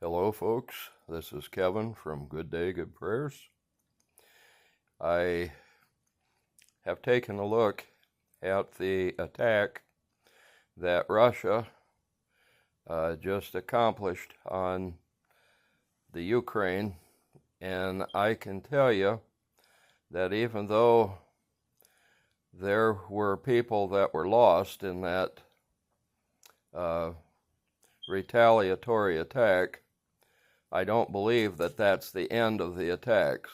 Hello folks, this is Kevin from Good Day, Good Prayers. I have taken a look at the attack that Russia just accomplished on the Ukraine, and I can tell you that even though there were people that were lost in that retaliatory attack, I don't believe that that's the end of the attacks.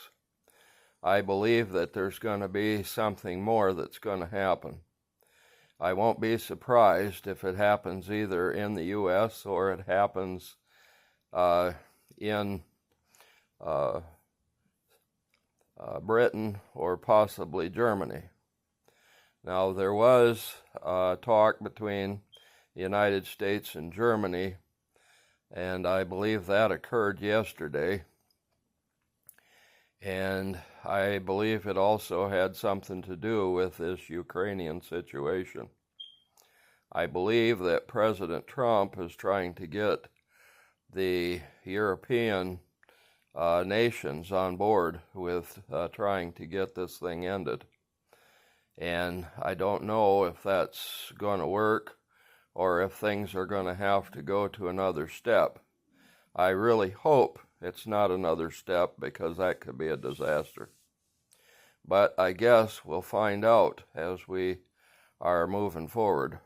I believe that there's going to be something more that's going to happen. I won't be surprised if it happens either in the U.S. or it happens in Britain or possibly Germany. Now, there was talk between the United States and Germany, and I believe that occurred yesterday. And I believe it also had something to do with this Ukrainian situation. I believe that President Trump is trying to get the European nations on board with trying to get this thing ended. And I don't know if that's going to work or if things are going to have to go to another step. I really hope it's not another step, because that could be a disaster. But I guess we'll find out as we are moving forward.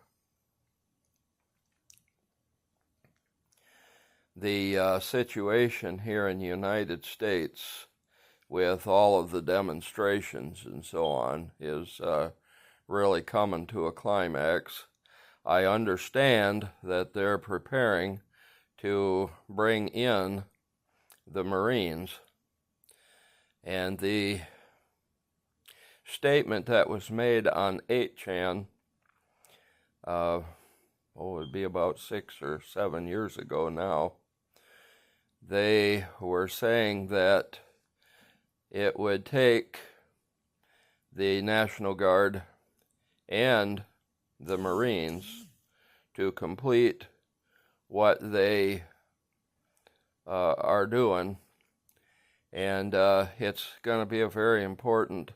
The situation here in the United States with all of the demonstrations and so on is really coming to a climax. I understand that they're preparing to bring in the Marines, and the statement that was made on 8chan, it would be about 6 or 7 years ago now, they were saying that it would take the National Guard and the Marines to complete what they are doing, and it's going to be a very important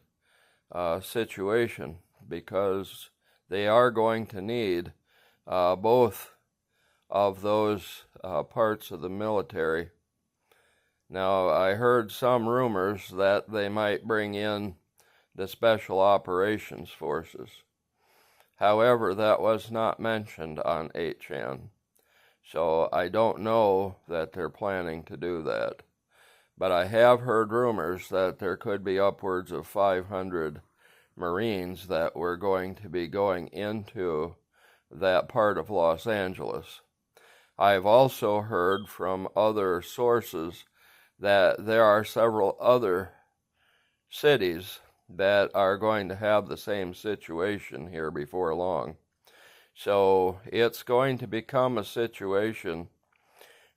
situation, because they are going to need both of those parts of the military. Now, I heard some rumors that they might bring in the Special Operations Forces. However, that was not mentioned on 8chan, so I don't know that they're planning to do that. But I have heard rumors that there could be upwards of 500 Marines that were going to be going into that part of Los Angeles. I've also heard from other sources that there are several other cities that are going to have the same situation here before long. So it's going to become a situation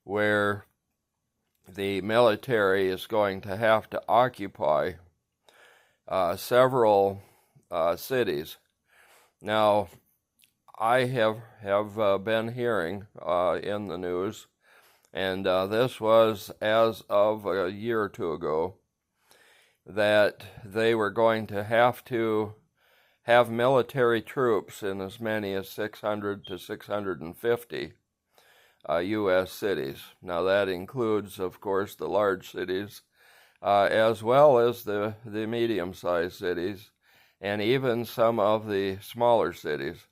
where the military is going to have to occupy several cities. Now, I have been hearing in the news, and this was as of a year or two ago, that they were going to have military troops in as many as 600 to 650 U.S. cities. Now, that includes, of course, the large cities, as well as the medium-sized cities, and even some of the smaller cities.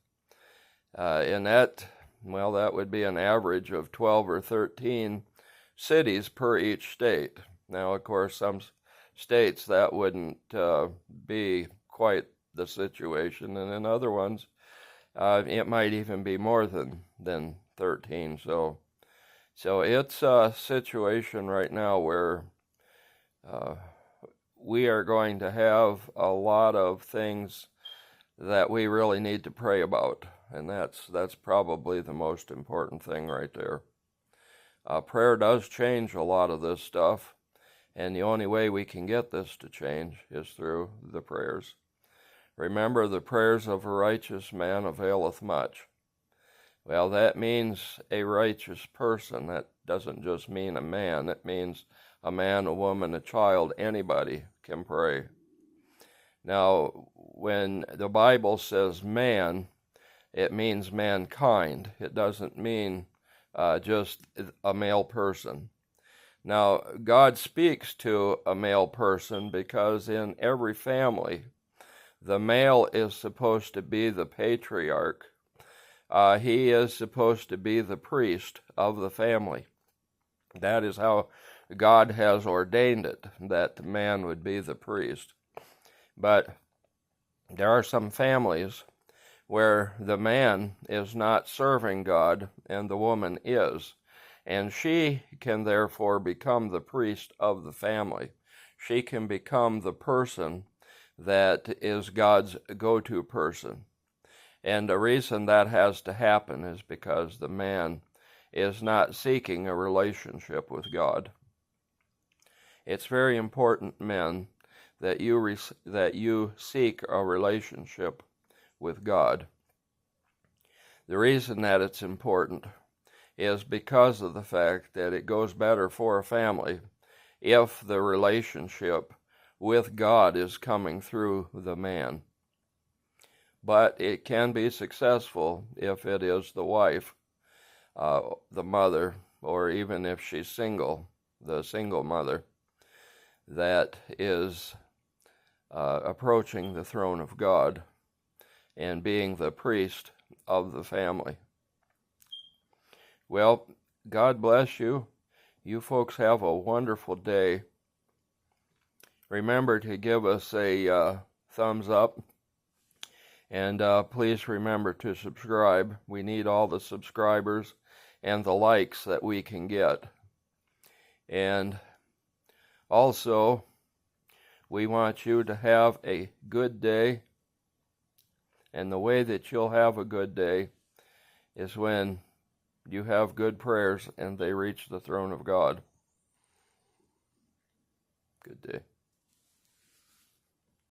And that would be an average of 12 or 13 cities per each state. Now, of course, some states that wouldn't be quite the situation, and in other ones it might even be more than 13. So it's a situation right now where we are going to have a lot of things that we really need to pray about, and that's probably the most important thing right there. Prayer does change a lot of this stuff, and the only way we can get this to change is through the prayers. Remember, the prayers of a righteous man availeth much. Well, that means a righteous person. That doesn't just mean a man. It means a man, a woman, a child, anybody can pray. Now, when the Bible says man, it means mankind. It doesn't mean just a male person. Now, God speaks to a male person because in every family, the male is supposed to be the patriarch. He is supposed to be the priest of the family. That is how God has ordained it, that the man would be the priest. But there are some families where the man is not serving God and the woman is, and she can therefore become the priest of the family. She can become the person that is God's go-to person. And the reason that has to happen is because the man is not seeking a relationship with God. It's very important, men, that you seek a relationship with God. The reason that it's important is because of the fact that it goes better for a family if the relationship with God is coming through the man. But it can be successful if it is the wife, the mother, or even if she's single, the single mother, that is approaching the throne of God and being the priest of the family. Well, God bless you. You folks have a wonderful day. Remember to give us a thumbs up. And please remember to subscribe. We need all the subscribers and the likes that we can get. And also, we want you to have a good day. And the way that you'll have a good day is when you have good prayers and they reach the throne of God. Good day.